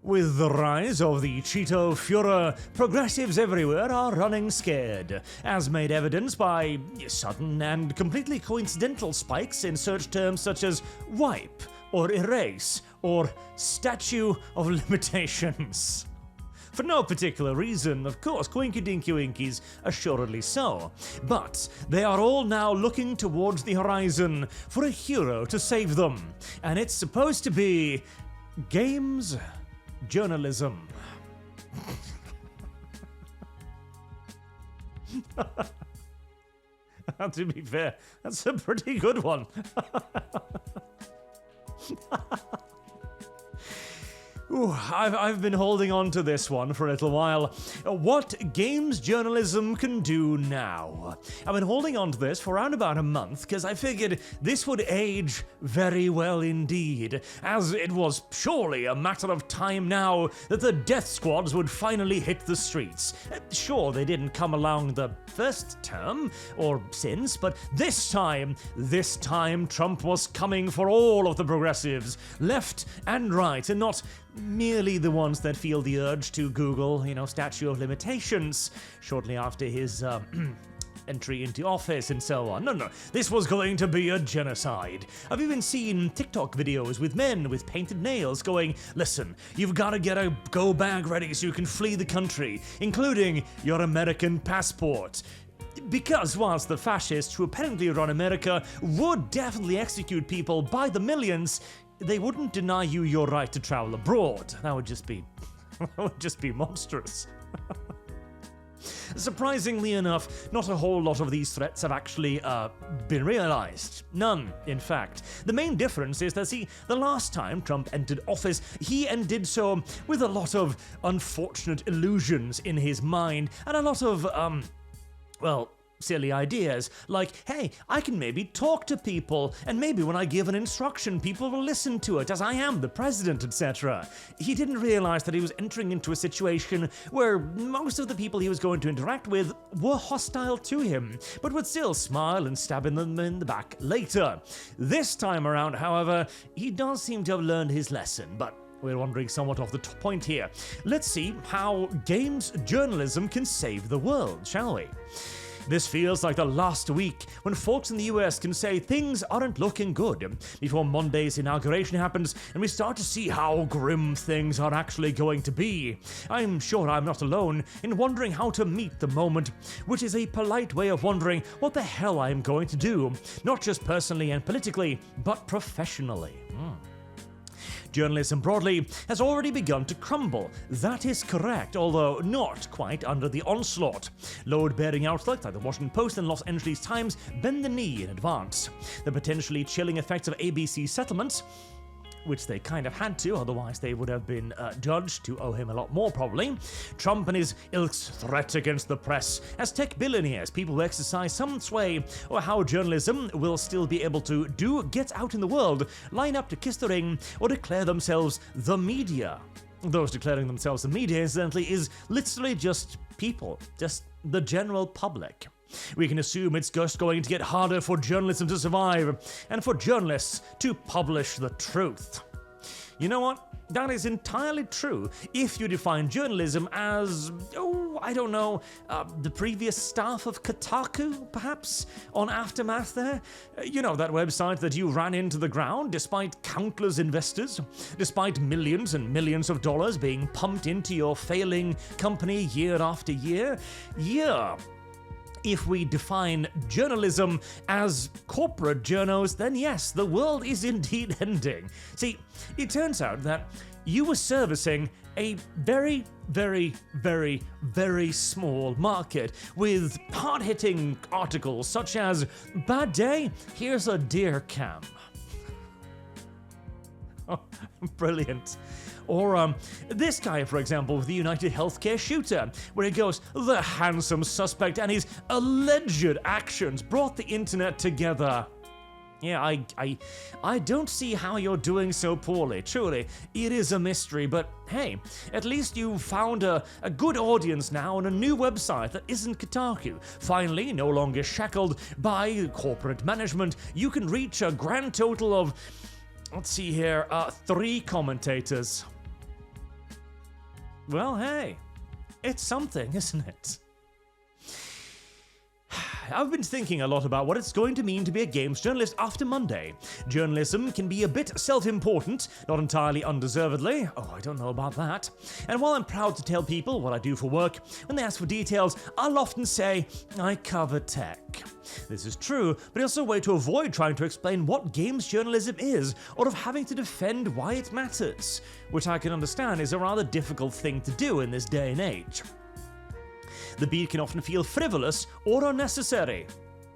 With the rise of the Cheeto Furor, progressives everywhere are running scared, as made evident by sudden and completely coincidental spikes in search terms such as wipe, or erase, or statute of limitations. For no particular reason, of course, Quinky Dinky Winkies assuredly so, but they are all now looking towards the horizon for a hero to save them, and it's supposed to be games journalism. To be fair, that's a pretty good one. Ooh, I've been holding on to this one for a little while. What games journalism can do now. I've been holding on to this for around about a month because I figured this would age very well indeed, as it was surely a matter of time now that the death squads would finally hit the streets. Sure, they didn't come along the first term or since, but this time Trump was coming for all of the progressives, left and right, and not merely the ones that feel the urge to Google, statute of limitations shortly after his entry into office and so on. No, this was going to be a genocide. I've even seen TikTok videos with men with painted nails going, listen, you've got to get a go bag ready so you can flee the country, including your American passport. Because whilst the fascists who apparently run America would definitely execute people by the millions, they wouldn't deny you your right to travel abroad. That would just be monstrous. Surprisingly enough, not a whole lot of these threats have actually been realized. None, in fact. The main difference is that, the last time Trump entered office, he did so with a lot of unfortunate illusions in his mind and a lot of, silly ideas, like, hey, I can maybe talk to people, and maybe when I give an instruction, people will listen to it, as I am the president, etc. He didn't realize that he was entering into a situation where most of the people he was going to interact with were hostile to him, but would still smile and stab them in the back later. This time around, however, he does seem to have learned his lesson, but we're wandering somewhat off the point here. Let's see how games journalism can save the world, shall we? This feels like the last week when folks in the US can say things aren't looking good before Monday's inauguration happens and we start to see how grim things are actually going to be. I'm sure I'm not alone in wondering how to meet the moment, which is a polite way of wondering what the hell I'm going to do, not just personally and politically, but professionally. Journalism broadly has already begun to crumble. That is correct, although not quite under the onslaught. Load-bearing outlets like the Washington Post and Los Angeles Times bend the knee in advance. The potentially chilling effects of ABC settlements, which they kind of had to, otherwise they would have been judged to owe him a lot more probably. Trump and his ilk's threat against the press. As tech billionaires, people who exercise some sway or how journalism will still be able to get out in the world, line up to kiss the ring, or declare themselves the media. Those declaring themselves the media, incidentally, is literally just people, just the general public. We can assume it's just going to get harder for journalism to survive, and for journalists to publish the truth. You know what? That is entirely true if you define journalism as, the previous staff of Kotaku, perhaps, on Aftermath there? That website that you ran into the ground despite countless investors, despite millions and millions of dollars being pumped into your failing company year after year? Yeah. If we define journalism as corporate journos, then yes, the world is indeed ending. See, it turns out that you were servicing a very, very, very, very small market with hard-hitting articles such as, "Bad day, here's a deer cam." Oh, brilliant. Or this guy, for example, with the United Healthcare shooter, where he goes, "The handsome suspect and his alleged actions brought the internet together." Yeah, I don't see how you're doing so poorly. Truly, it is a mystery, but hey, at least you found a good audience now on a new website that isn't Kotaku. Finally, no longer shackled by corporate management, you can reach a grand total of, let's see here, 3 commentators. Well, hey, it's something, isn't it? I've been thinking a lot about what it's going to mean to be a games journalist after Monday. Journalism can be a bit self-important, not entirely undeservedly. Oh, I don't know about that. And while I'm proud to tell people what I do for work, when they ask for details, I'll often say, I cover tech. This is true, but it's also a way to avoid trying to explain what games journalism is, or of having to defend why it matters, which I can understand is a rather difficult thing to do in this day and age. The beat can often feel frivolous or unnecessary.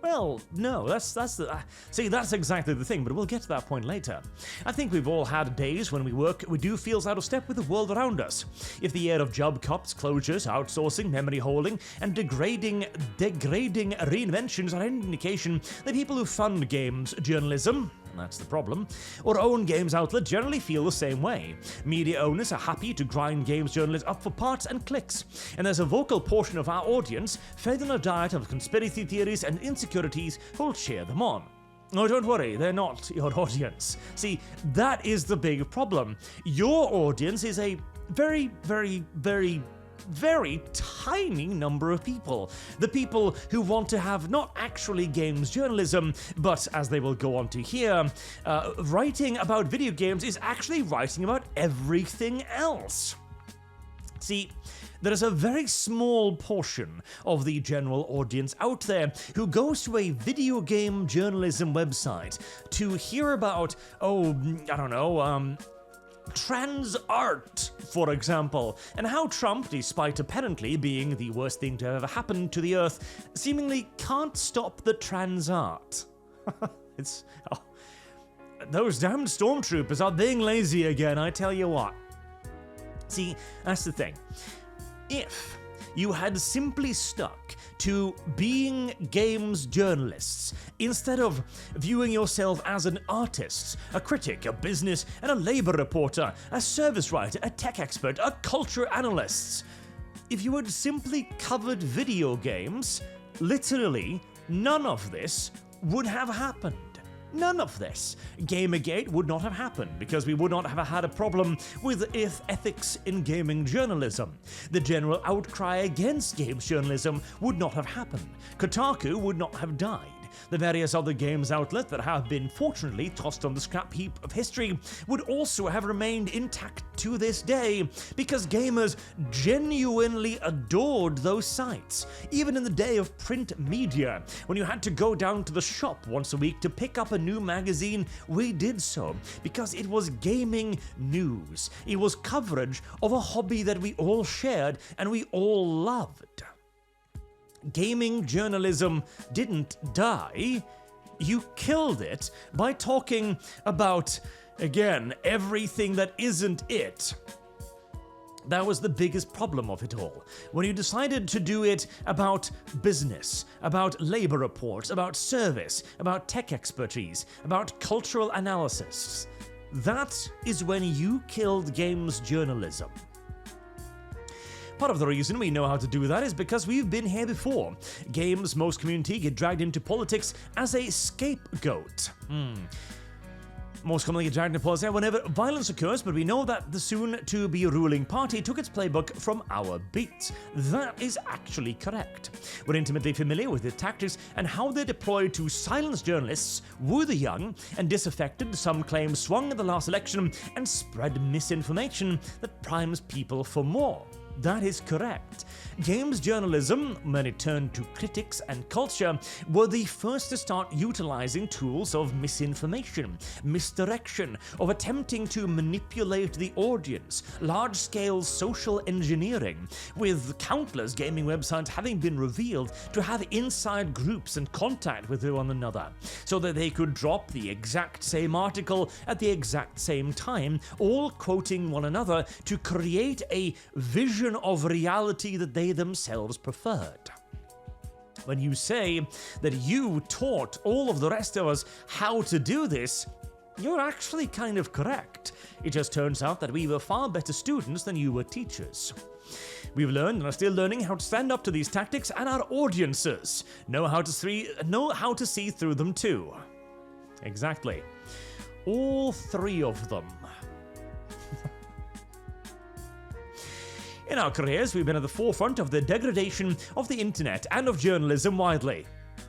Well, no, that's exactly the thing, but we'll get to that point later. I think we've all had days when we do feels out of step with the world around us. If the air of job cuts, closures, outsourcing, memory holding, and degrading reinventions are any indication that people who fund games journalism, and that's the problem, or own games outlet generally feel the same way. Media owners are happy to grind games journalists up for parts and clicks, and there's a vocal portion of our audience fed on a diet of conspiracy theories and insecurities who'll cheer them on. No, don't worry, they're not your audience. See, that is the big problem. Your audience is a very, very, very tiny number of people. The people who want to have not actually games journalism, but as they will go on to hear, writing about video games is actually writing about everything else. See, there is a very small portion of the general audience out there who goes to a video game journalism website to hear about, trans art, for example, and how Trump, despite apparently being the worst thing to ever happen to the earth, seemingly can't stop the trans art. Those damned stormtroopers are being lazy again, I tell you what. See, that's the thing. If you had simply stuck to being games journalists instead of viewing yourself as an artist, a critic, a business and a labor reporter, a service writer, a tech expert, a culture analyst. If you had simply covered video games, literally none of this would have happened. None of this. Gamergate would not have happened because we would not have had a problem with ethics in gaming journalism. The general outcry against games journalism would not have happened. Kotaku would not have died. The various other games outlets that have been fortunately tossed on the scrap heap of history would also have remained intact to this day because gamers genuinely adored those sites. Even in the day of print media, when you had to go down to the shop once a week to pick up a new magazine, we did so because it was gaming news. It was coverage of a hobby that we all shared and we all loved. Gaming journalism didn't die. You killed it by talking about, again, everything that isn't it. That was the biggest problem of it all. When you decided to do it about business, about labor reports, about service, about tech expertise, about cultural analysis, that is when you killed games journalism. Part of the reason we know how to do that is because we've been here before. Games, most community get dragged into politics as a scapegoat. Most commonly get dragged into politics whenever violence occurs, but we know that the soon-to-be ruling party took its playbook from our beat. That is actually correct. We're intimately familiar with the tactics and how they're deployed to silence journalists, woo the young and disaffected, some claim swung in the last election, and spread misinformation that primes people for more. That is correct. Games journalism, when it turned to critics and culture, were the first to start utilizing tools of misinformation, misdirection, of attempting to manipulate the audience, large-scale social engineering, with countless gaming websites having been revealed to have inside groups and contact with one another, so that they could drop the exact same article at the exact same time, all quoting one another to create a vision of reality that they themselves preferred. When you say that you taught all of the rest of us how to do this, you're actually kind of correct. It just turns out that we were far better students than you were teachers. We've learned and are still learning how to stand up to these tactics, and our audiences know how to see through them too. Exactly. All three of them. In our careers, we've been at the forefront of the degradation of the internet and of journalism widely.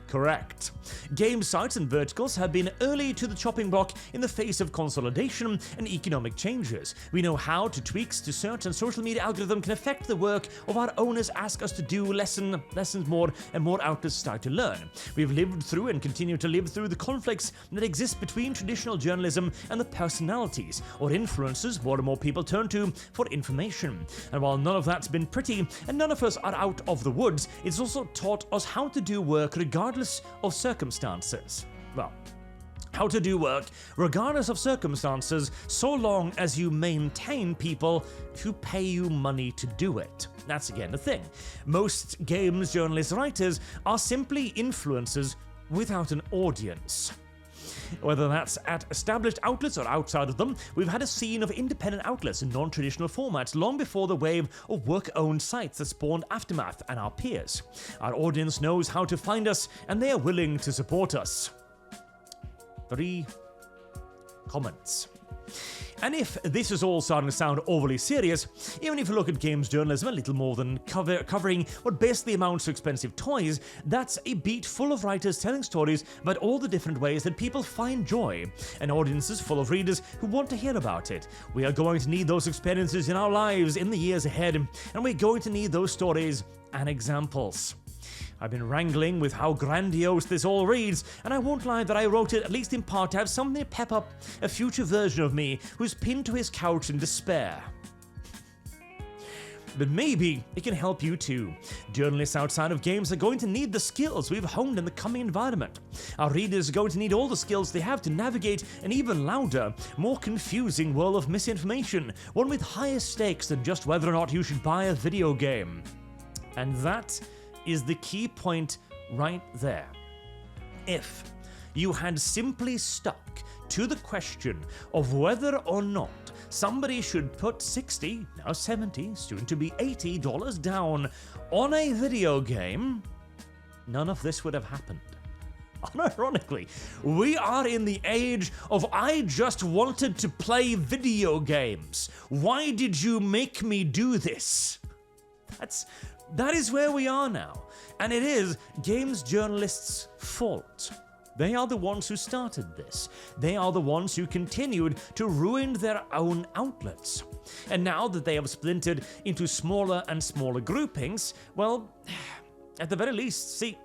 Correct. Game sites and verticals have been early to the chopping block in the face of consolidation and economic changes. We know how tweaks to search and social media algorithm can affect the work of our owners ask us to do lessons more and more outlets start to learn. We've lived through and continue to live through the conflicts that exist between traditional journalism and the personalities or influencers more and more people turn to for information. And while none of that's been pretty and none of us are out of the woods, it's also taught us how to do work regardless of circumstances. Well, how to do work regardless of circumstances so long as you maintain people who pay you money to do it. That's again the thing. Most games journalists writers are simply influencers without an audience. Whether that's at established outlets or outside of them, we've had a scene of independent outlets in non-traditional formats long before the wave of work-owned sites that spawned Aftermath and our peers. Our audience knows how to find us, and they are willing to support us. 3 comments. And if this is all starting to sound overly serious, even if you look at games journalism a little more than covering what basically amounts to expensive toys, that's a beat full of writers telling stories about all the different ways that people find joy, and audiences full of readers who want to hear about it. We are going to need those experiences in our lives in the years ahead, and we're going to need those stories and examples. I've been wrangling with how grandiose this all reads, and I won't lie that I wrote it, at least in part, to have something to pep up a future version of me who's pinned to his couch in despair. But maybe it can help you too. Journalists outside of games are going to need the skills we've honed in the coming environment. Our readers are going to need all the skills they have to navigate an even louder, more confusing world of misinformation, one with higher stakes than just whether or not you should buy a video game. And that is the key point right there. If you had simply stuck to the question of whether or not somebody should put $60, now $70, soon to be $80 down on a video game, none of this would have happened. Unironically, we are in the age of I just wanted to play video games. Why did you make me do this? That is where we are now, and it is games journalists' fault. They are the ones who started this. They are the ones who continued to ruin their own outlets. And now that they have splintered into smaller and smaller groupings, well, at the very least, see,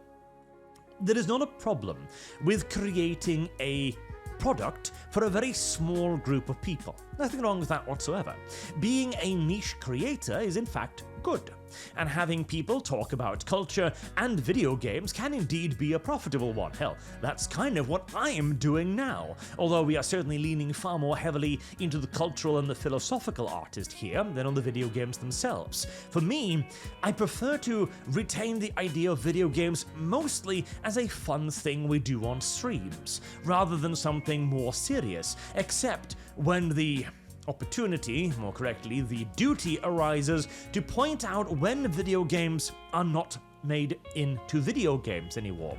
there is not a problem with creating a product for a very small group of people. Nothing wrong with that whatsoever. Being a niche creator is in fact good, and having people talk about culture and video games can indeed be a profitable one. Hell, that's kind of what I am doing now, although we are certainly leaning far more heavily into the cultural and the philosophical artist here than on the video games themselves. For me, I prefer to retain the idea of video games mostly as a fun thing we do on streams, rather than something more serious, except when the opportunity, more correctly, the duty arises to point out when video games are not made into video games anymore,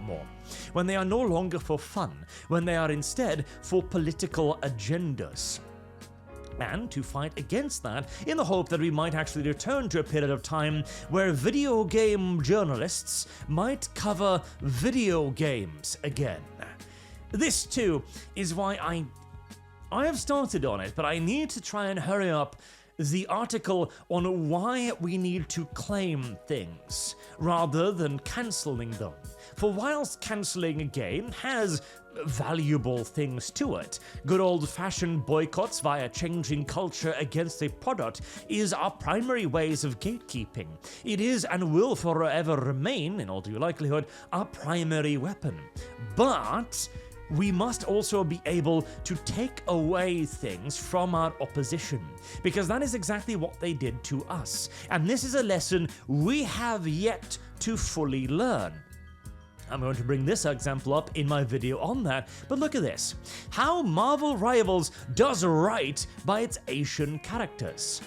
when they are no longer for fun, when they are instead for political agendas. And to fight against that in the hope that we might actually return to a period of time where video game journalists might cover video games again. This too is why I have started on it, but I need to try and hurry up the article on why we need to claim things rather than cancelling them. For whilst cancelling a game has valuable things to it, good old-fashioned boycotts via changing culture against a product is our primary ways of gatekeeping. It is and will forever remain, in all due likelihood, our primary weapon. But we must also be able to take away things from our opposition, because that is exactly what they did to us. And this is a lesson we have yet to fully learn. I'm going to bring this example up in my video on that, but look at this. How Marvel Rivals does right by its Asian characters.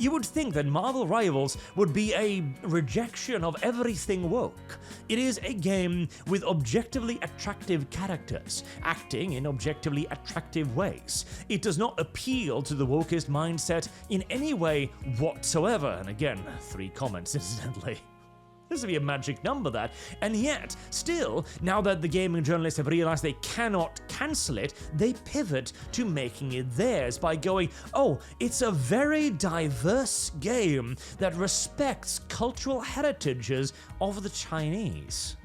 You would think that Marvel Rivals would be a rejection of everything woke. It is a game with objectively attractive characters, acting in objectively attractive ways. It does not appeal to the wokest mindset in any way whatsoever. And again, 3 comments incidentally. This would be a magic number, that. And yet, still, now that the gaming journalists have realized they cannot cancel it, they pivot to making it theirs by going, oh, it's a very diverse game that respects cultural heritages of the Chinese.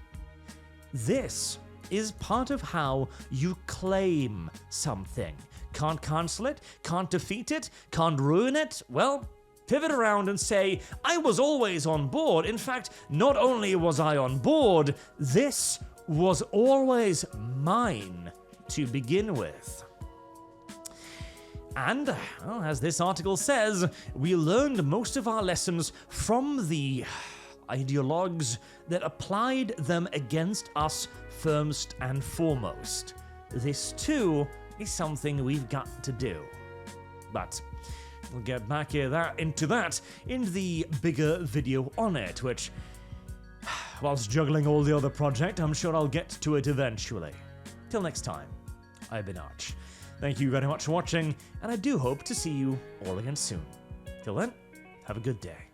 This is part of how you claim something. Can't cancel it, can't defeat it, can't ruin it? Well, pivot around and say, I was always on board. In fact, not only was I on board, this was always mine to begin with. And, well, as this article says, we learned most of our lessons from the ideologues that applied them against us first and foremost. This, too, is something we've got to do. But we'll get back into that in the bigger video on it, which, whilst juggling all the other project, I'm sure I'll get to it eventually. Till next time, I've been Arch. Thank you very much for watching, and I do hope to see you all again soon. Till then, have a good day.